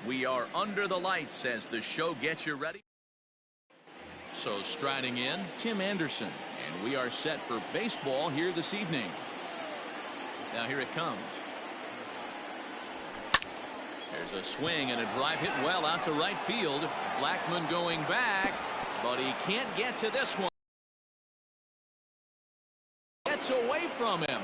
We are under the lights as the show gets you ready. So striding in, Tim Anderson, and we are set for baseball here this evening. Now here it comes. There's a swing and a drive hit well out to right field. Blackmon going back, but he can't get to this one. Gets away from him.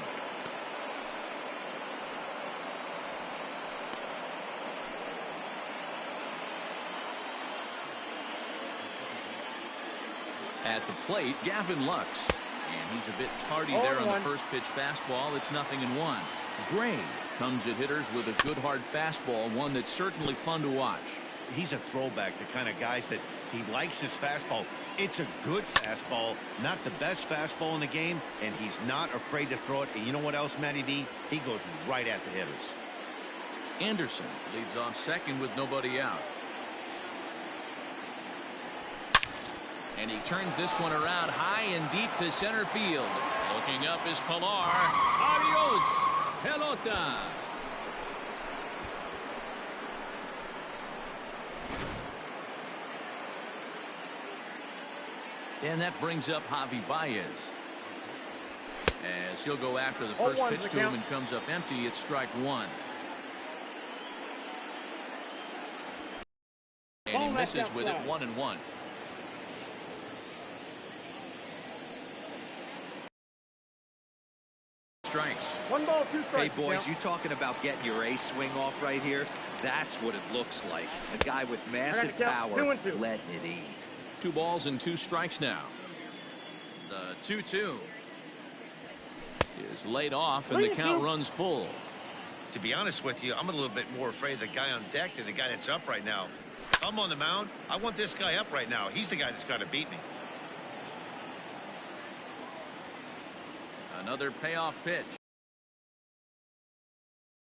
At the plate, Gavin Lux. And he's a bit tardy there on the first pitch fastball. It's 0-1. Gray comes at hitters with a good hard fastball, one that's certainly fun to watch. He's a throwback to kind of guys that he likes his fastball. It's a good fastball, not the best fastball in the game, and he's not afraid to throw it. And you know what else, Matty V? He goes right at the hitters. Anderson leads off second with nobody out. And he turns this one around high and deep to center field. Looking up is Pilar. Adios, pelota. And that brings up Javi Baez. As he'll go after the first pitch to him and comes up empty. It's strike one. And he misses with it, 1-1. Strikes. 1 ball, 2 strikes. Hey boys, you talking about getting your ace swing off right here? That's what it looks like. A guy with massive power letting it eat. 2 balls and 2 strikes now. The 2-2 is laid off and the count runs full. To be honest with you, I'm a little bit more afraid of the guy on deck than the guy that's up right now. If I'm on the mound, I want this guy up right now. He's the guy that's got to beat me. Another payoff pitch.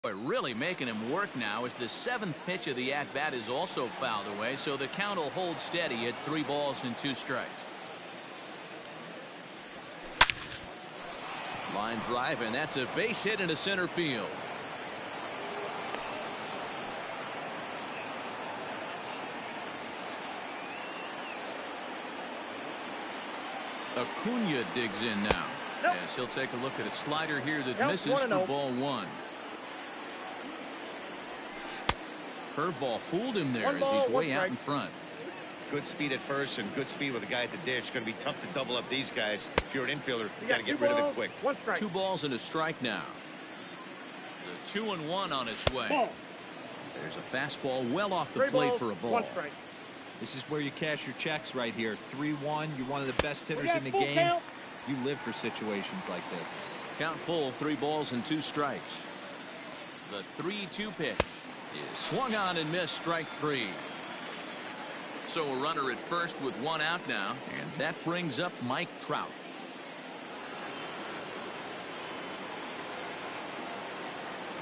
Boy, really making him work now as the 7th pitch of the at-bat is also fouled away, so the count will hold steady at 3 balls and 2 strikes. Line drive, and that's a base hit into center field. Acuna digs in now. Yes, he'll take a look at a slider here that misses for ball 1. Curveball fooled him there as he's way out in front. Good speed at first and good speed with a guy at the dish. It's going to be tough to double up these guys. If you're an infielder, you got to get rid of it quick. 2 balls and a strike now. The 2-1 on its way. There's a fastball well off the plate for a ball. This is where you cash your checks right here. 3-1. You're one of the best hitters in the game. You live for situations like this. Count full, 3 balls and 2 strikes. The 3-2 pitch is swung on and missed, strike 3. So a runner at first with 1 out now, and that brings up Mike Trout.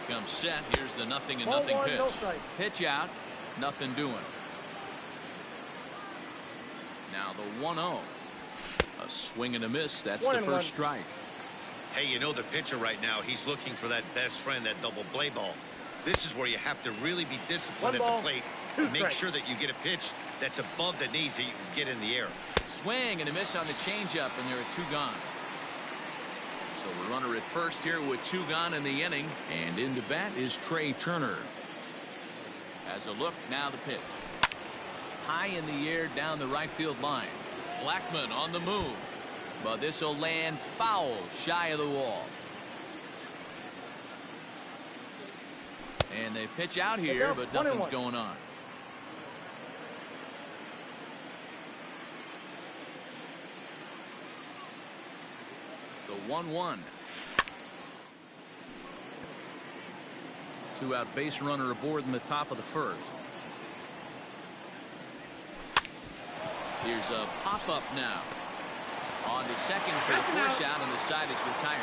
Comes set. Here's the 0-0 pitch. Pitch out, nothing doing. Now the 1-0. A swing and a miss. That's the first strike. Hey, you know the pitcher right now, he's looking for that best friend, that double play ball. This is where you have to really be disciplined at the plate and make sure that you get a pitch that's above the knees that you can get in the air. Swing and a miss on the changeup, and there are 2 gone. So a runner at first here with 2 gone in the inning, and into bat is Trey Turner. As a look, now the pitch. High in the air down the right field line. Blackmon on the move, but this will land foul shy of the wall. And they pitch out here, but nothing's going on. The 1-1. 2-out base runner aboard in the top of the first. Here's a pop-up now. On to second for the force out, and the side is retired.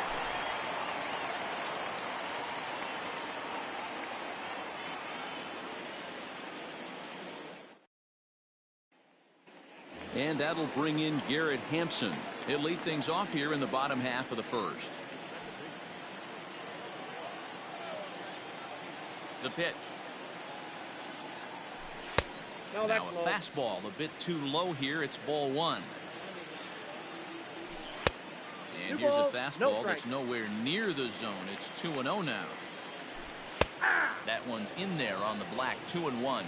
And that'll bring in Garrett Hampson. He'll lead things off here in the bottom half of the first. The pitch. Now a fastball a bit too low here. It's ball one. And here's a fastball that's nowhere near the zone. It's 2-0 now. That one's in there on the black. 2-1.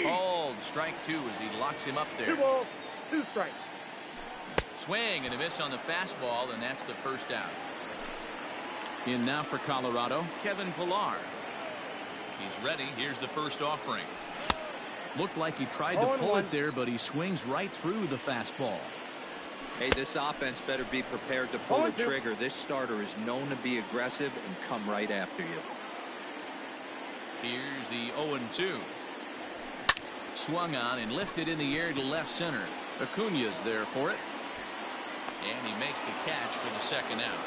Called strike two as he locks him up there. 2 balls, 2 strikes. Swing and a miss on the fastball, and that's the first out. In now for Colorado, Kevin Pillar. He's ready. Here's the first offering. Looked like he tried to pull it there, but he swings right through the fastball. Hey, this offense better be prepared to pull the trigger. This starter is known to be aggressive and come right after you. Here's the 0-2. Swung on and lifted in the air to left center. Acuña's there for it. And he makes the catch for the second out.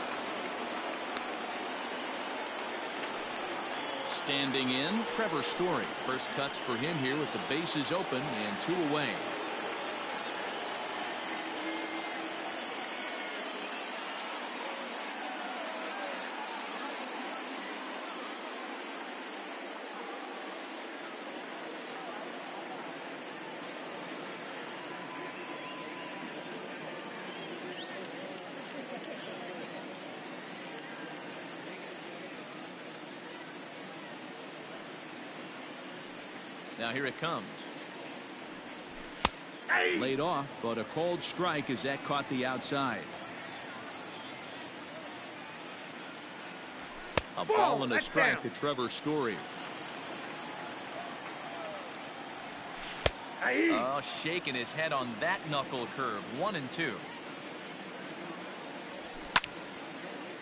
Standing in, Trevor Story. First cuts for him here with the bases open and 2 away. Now here it comes. Laid off, but a called strike as that caught the outside. A ball and a strike to Trevor Story. Oh, shaking his head on that knuckle curve. 1-2.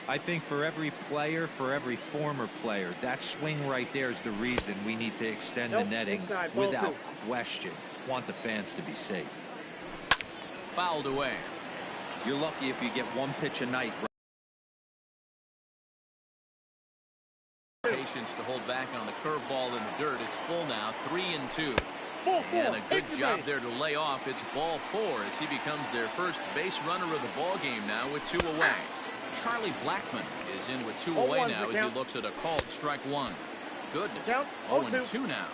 I think for every player, for every former player, that swing right there is the reason we need to extend the netting without question. Want the fans to be safe. Fouled away. You're lucky if you get 1 pitch a night. Patience to hold back on the curveball in the dirt. It's full now. 3-2. And a good job there to lay off. It's ball 4 as he becomes their first base runner of the ball game now with 2 away. Charlie Blackmon is in with 2 away now as he looks at a called strike 1. Goodness. 0-2 now.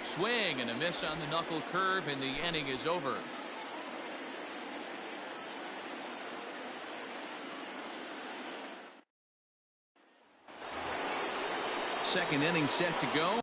Swing and a miss on the knuckle curve, and the inning is over. Second inning set to go.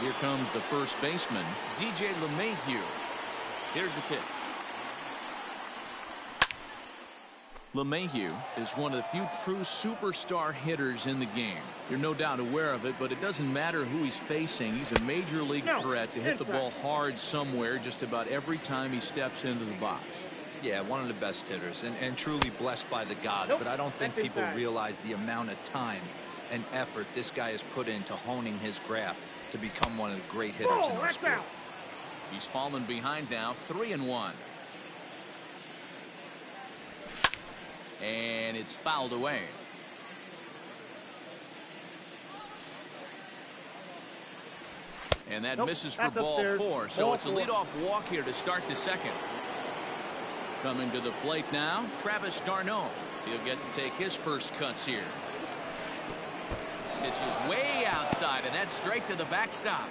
Here comes the first baseman, DJ LeMahieu. Here's the pitch. LeMahieu is one of the few true superstar hitters in the game. You're no doubt aware of it, but it doesn't matter who he's facing. He's a major league threat to hit the ball hard somewhere just about every time he steps into the box. Yeah, one of the best hitters and truly blessed by the gods. But I don't think people realize the amount of time and effort this guy has put into honing his craft to become one of the great hitters in our sport. He's fallen behind now, 3-1. And it's fouled away. And that misses for ball 4. So it's a leadoff walk here to start the second. Coming to the plate now, Travis d'Arnaud. He'll get to take his first cuts here. Pitch is way outside, and that's straight to the backstop.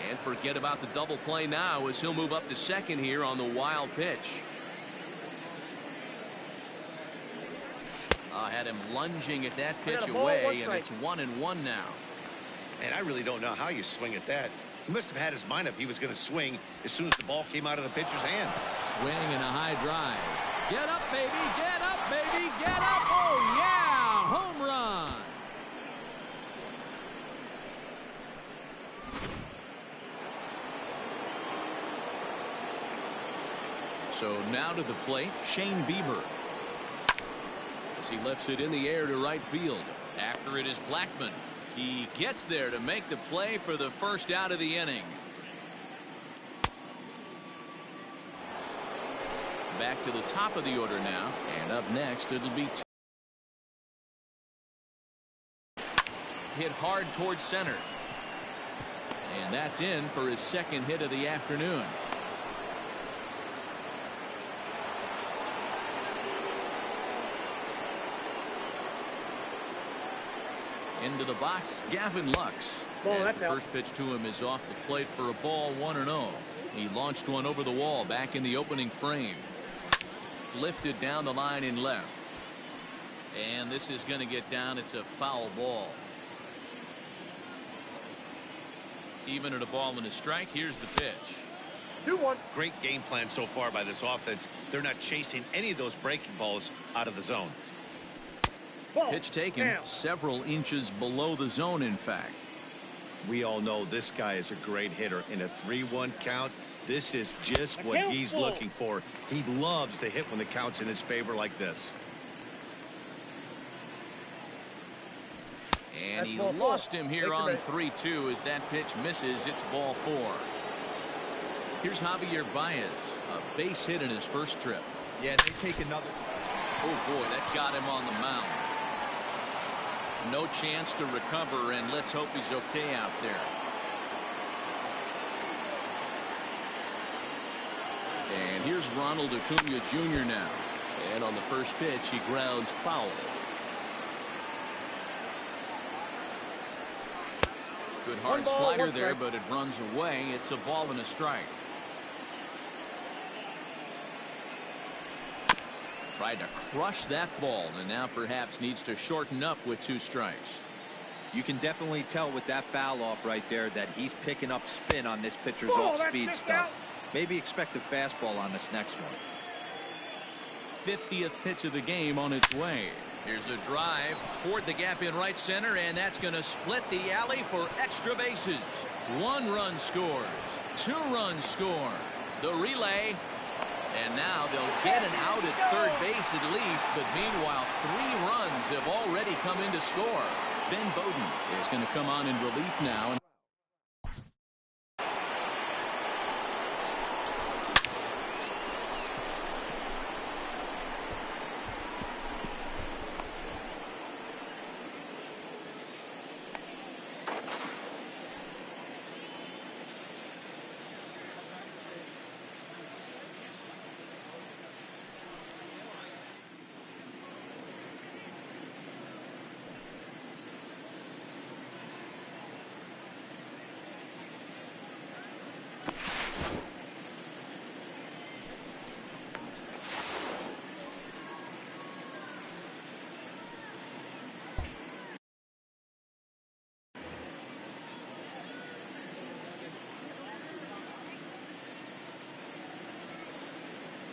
And forget about the double play now as he'll move up to second here on the wild pitch. Had him lunging at that pitch away, and it's 1-1 now. And I really don't know how you swing at that. He must have had his mind up he was going to swing as soon as the ball came out of the pitcher's hand. Swing and a high drive. Get up, baby. Get up, baby. Get up. Oh, yeah. Home run. So now to the plate, Shane Bieber. As he lifts it in the air to right field. After it is Blackmon. He gets there to make the play for the first out of the inning. Back to the top of the order now. And up next, it'll be hit hard towards center. And that's in for his second hit of the afternoon. Into the box, Gavin Lux. As the first pitch to him is off the plate for a ball, 1-0. He launched one over the wall back in the opening frame. Lifted down the line in left. And this is going to get down. It's a foul ball. Even at a ball and a strike, here's the pitch. 2-1. Great game plan so far by this offense. They're not chasing any of those breaking balls out of the zone. Pitch taken several inches below the zone, in fact. We all know this guy is a great hitter. In a 3-1 count, this is just what he's looking for. He loves to hit when the count's in his favor like this. And he lost him here on 3-2 as that pitch misses. It's ball 4. Here's Javier Baez, a base hit in his first trip. Yeah, they take another. Oh, boy, that got him on the mound. No chance to recover, and let's hope he's okay out there. And here's Ronald Acuna Jr. now. And on the first pitch, he grounds foul. Good hard slider there, but it runs away. It's a ball and a strike. Tried to crush that ball, and now perhaps needs to shorten up with 2 strikes. You can definitely tell with that foul off right there that he's picking up spin on this pitcher's off-speed stuff. Maybe expect a fastball on this next one. 50th pitch of the game on its way. Here's a drive toward the gap in right center, and that's going to split the alley for extra bases. 1 run scores. 2 runs score. The relay. And now they'll get an out at third base at least, but meanwhile 3 runs have already come in to score. Ben Bowden is going to come on in relief now.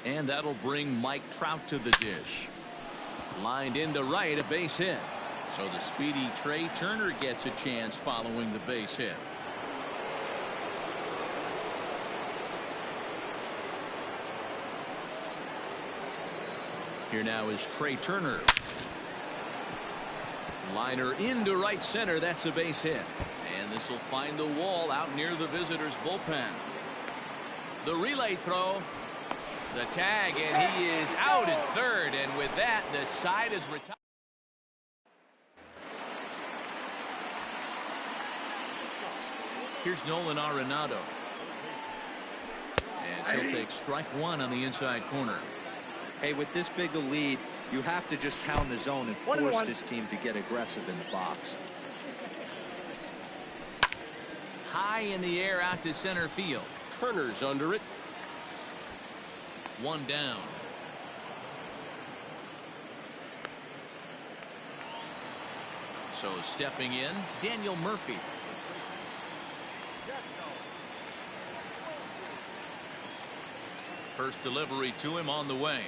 And that'll bring Mike Trout to the dish. Lined into right, a base hit. So the speedy Trey Turner gets a chance following the base hit. Here now is Trey Turner. Liner into right center. That's a base hit. And this will find the wall out near the visitors' bullpen. The relay throw. The tag, and he is out at third. And with that, the side is retired. Here's Nolan Arenado. As he'll take strike one on the inside corner. Hey, with this big a lead, you have to just pound the zone and force this team to get aggressive in the box. High in the air out to center field. Turner's under it. One down. So stepping in, Daniel Murphy. First delivery to him on the way.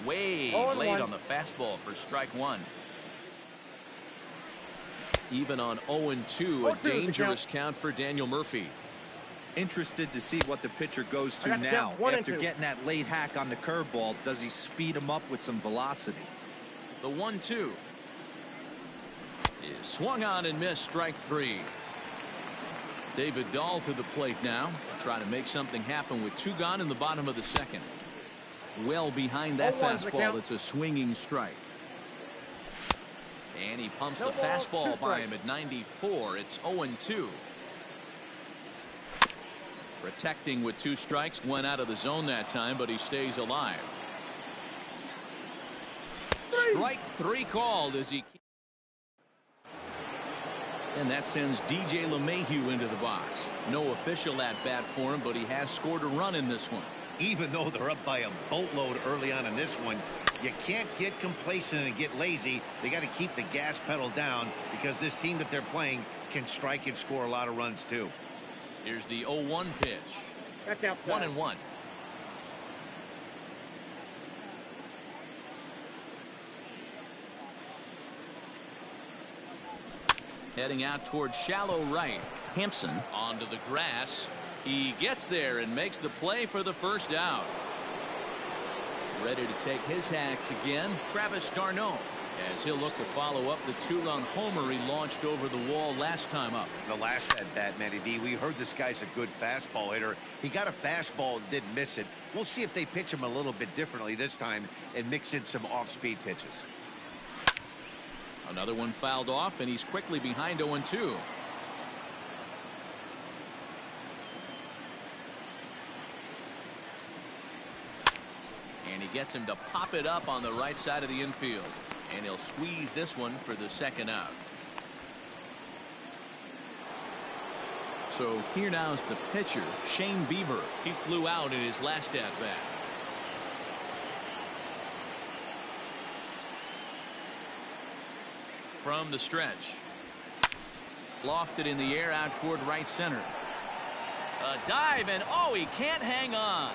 Way late on the fastball for strike one. Even on 0-2, a dangerous count for Daniel Murphy. Interested to see what the pitcher goes to now. After getting that late hack on the curveball, does he speed him up with some velocity? The 1-2 is swung on and missed, strike three. David Dahl to the plate now, trying to make something happen with two gone in the bottom of the second. Well behind that fastball. It's a swinging strike. And he pumps the fastball by him at 94. It's 0-2. Protecting with two strikes, went out of the zone that time, but he stays alive. Strike three called as he. And that sends DJ LeMahieu into the box. No official at bat for him, but he has scored a run in this one. Even though they're up by a boatload early on in this one, you can't get complacent and get lazy. They got to keep the gas pedal down because this team that they're playing can strike and score a lot of runs too. Here's the 0-1 pitch. That's outside. 1-1. Heading out towards shallow right. Hampson onto the grass. He gets there and makes the play for the first out. Ready to take his hacks again, Travis d'Arnaud, as he'll look to follow up the two-run homer he launched over the wall last time up. The last at bat, Matty V, we heard this guy's a good fastball hitter. He got a fastball and didn't miss it. We'll see if they pitch him a little bit differently this time and mix in some off-speed pitches. Another one fouled off, and he's quickly behind 0-2. And he gets him to pop it up on the right side of the infield. And he'll squeeze this one for the second out. So here now is the pitcher, Shane Bieber. He flew out in his last at bat. From the stretch. Lofted in the air out toward right center. A dive, and oh, he can't hang on.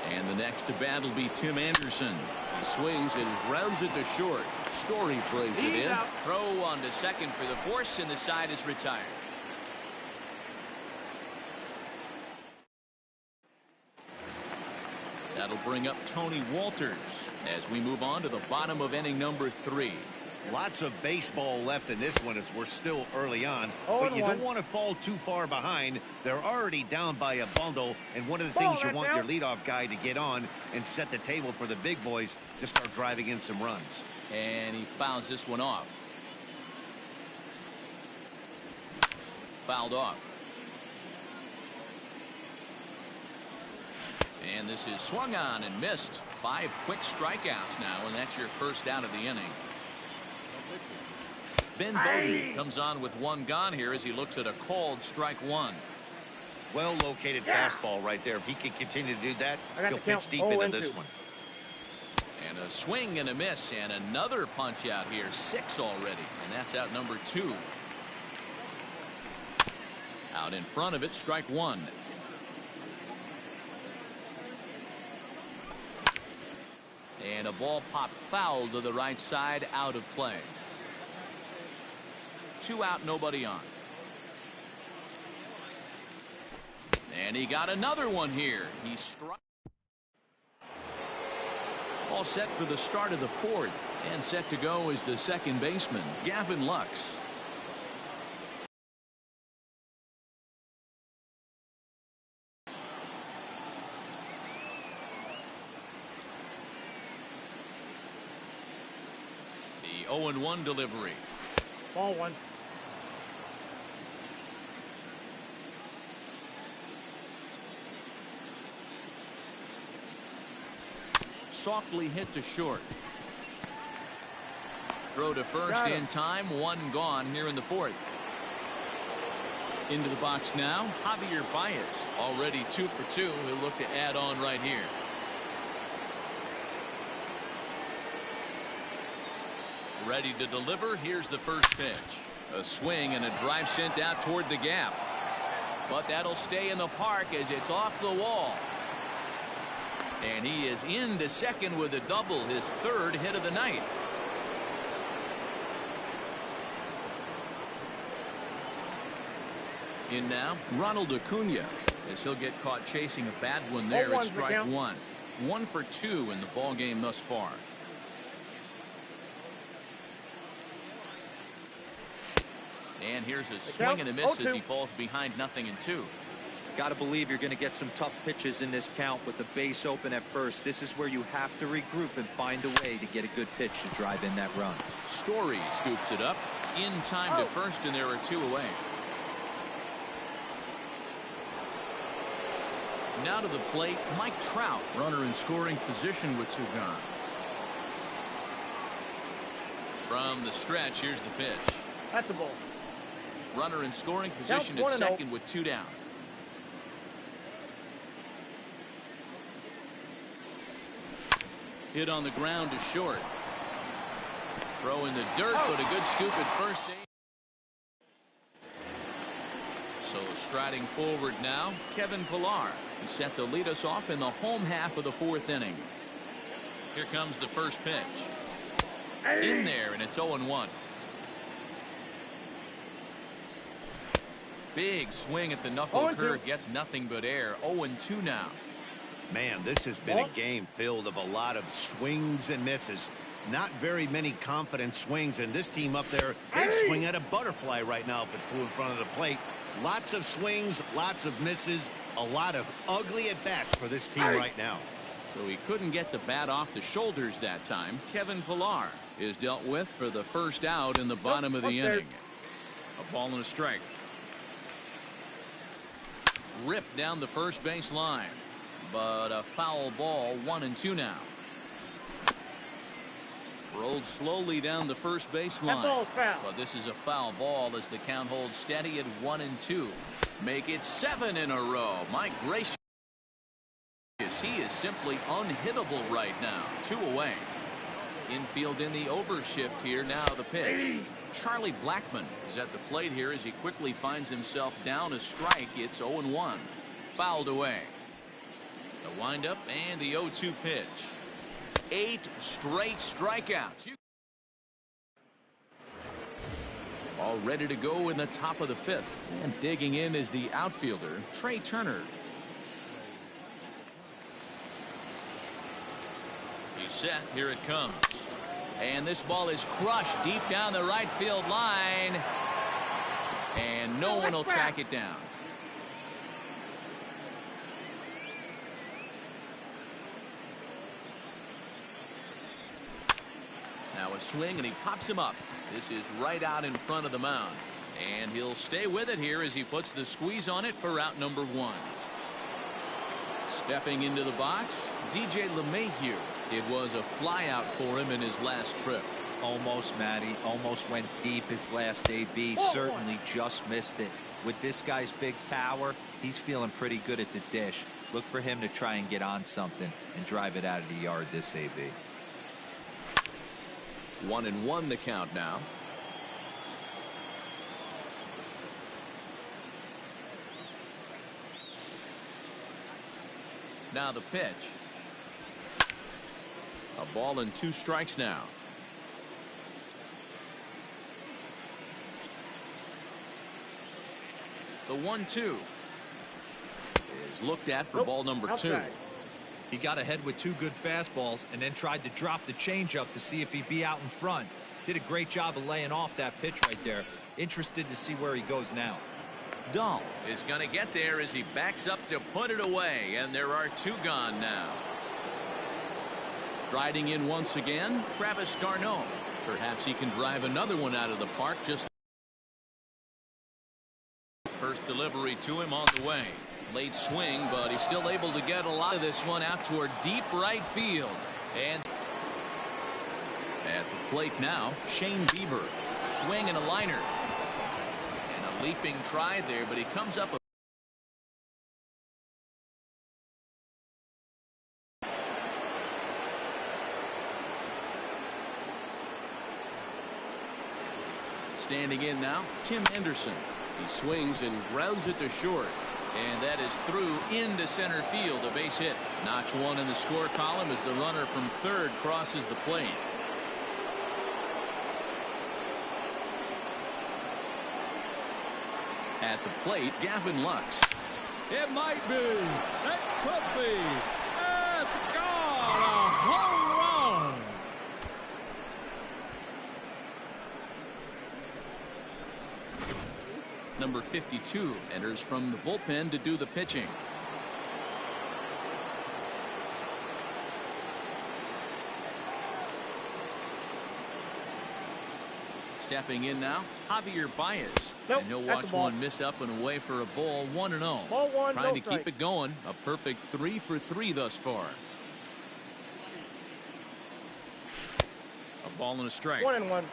And the next to bat will be Tim Anderson. He swings and grounds it to short. Story plays it in. Throw on to second for the force, and the side is retired. That'll bring up Tony Walters as we move on to the bottom of inning number 3. Lots of baseball left in this one as we're still early on, but you don't want to fall too far behind. They're already down by a bundle, and one of the things you want your leadoff guy to get on and set the table for the big boys to start driving in some runs. And he fouls this one off. Fouled off. And this is swung on and missed. 5 quick strikeouts now, and that's your first out of the inning. Ben Bowden comes on with 1 gone here as he looks at a called strike 1. Well located fastball right there. If he can continue to do that, he'll pitch deep into this one. And a swing and a miss, and another punch out here. 6 already, and that's out number 2. Out in front of it, strike 1. And a ball popped foul to the right side, out of play. 2 out, nobody on. And he got another one here. He struck. All set for the start of the 4th, and set to go is the second baseman, Gavin Lux. The 0-1 delivery. Ball 1. Softly hit to short. Throw to first in time. 1 gone here in the 4th. Into the box now, Javier Baez. Already 2 for 2. He'll look to add on right here. Ready to deliver. Here's the first pitch. A swing and a drive sent out toward the gap. But that'll stay in the park as it's off the wall. And he is into second with a double, his 3rd hit of the night. In now, Ronald Acuna, as he'll get caught chasing a bad one there at strike 1. 1 for 2 in the ball game thus far. And here's a swing and a miss as he falls behind 0-2. Got to believe you're going to get some tough pitches in this count with the base open at first. This is where you have to regroup and find a way to get a good pitch to drive in that run. Story scoops it up in time to first, and there are 2 away. Now to the plate, Mike Trout, runner in scoring position with 2 gone. From the stretch, here's the pitch. That's a ball. Runner in scoring position at second with 2 down. Hit on the ground to short. Throw in the dirt, but a good scoop at first. So striding forward now, Kevin Pillar. He's set to lead us off in the home half of the 4th inning. Here comes the first pitch. In there, and it's 0-1. Big swing at the knuckle curve, gets nothing but air. 0-2 now. Man, this has been a game filled of a lot of swings and misses. Not very many confident swings, and this team up there, they swing at a butterfly right now in front of the plate. Lots of swings, lots of misses, a lot of ugly at-bats for this team right now. So he couldn't get the bat off the shoulders that time. Kevin Pillar is dealt with for the first out in the bottom of the inning. A ball and a strike. Ripped down the first base line, but a foul ball. 1-2 now. Rolled slowly down the first base line, but this is a foul ball as the count holds steady at 1-2. Make it 7 in a row. My gracious, he is simply unhittable right now. 2 away. Infield in the overshift here. Now the pitch. Charlie Blackmon is at the plate here as he quickly finds himself down a strike. It's 0-1. Fouled away. The windup and the 0-2 pitch. 8 straight strikeouts. All ready to go in the top of the 5th. And digging in is the outfielder, Trey Turner. He's set. Here it comes. And this ball is crushed deep down the right field line. And no one will track it down. Now a swing, and he pops him up. This is right out in front of the mound. And he'll stay with it here as he puts the squeeze on it for out number 1. Stepping into the box, DJ LeMahieu. It was a flyout for him in his last trip. Almost, Matty. Almost went deep his last AB. Certainly just missed it. With this guy's big power, he's feeling pretty good at the dish. Look for him to try and get on something and drive it out of the yard this AB. 1-1 the count now. Now the pitch. A ball and 2 strikes now. The 1-2 is looked at for ball number 2. He got ahead with 2 good fastballs and then tried to drop the changeup to see if he'd be out in front. Did a great job of laying off that pitch right there. Interested to see where he goes now. Dahl is going to get there as he backs up to put it away, and there are 2 gone now. Striding in once again, Travis d'Arnaud. Perhaps he can drive another one out of the park. Just first delivery to him on the way. Late swing, but he's still able to get a lot of this one out toward deep right field. And at the plate now, Shane Bieber. Swing and a liner. And a leaping try there, but he comes up. Standing in now, Tim Henderson. He swings and grounds it to short. And that is through into center field, a base hit. Notch 1 in the score column as the runner from third crosses the plate. At the plate, Gavin Lux. It might be. It could be. It's gone. A home run. Number 52 enters from the bullpen to do the pitching. Stepping in now, Javier Baez. And he'll watch one miss up and away for a ball, 1-0. Ball one, trying to strike. keep it going. A perfect 3 for 3 thus far. A ball and a strike. 1-1.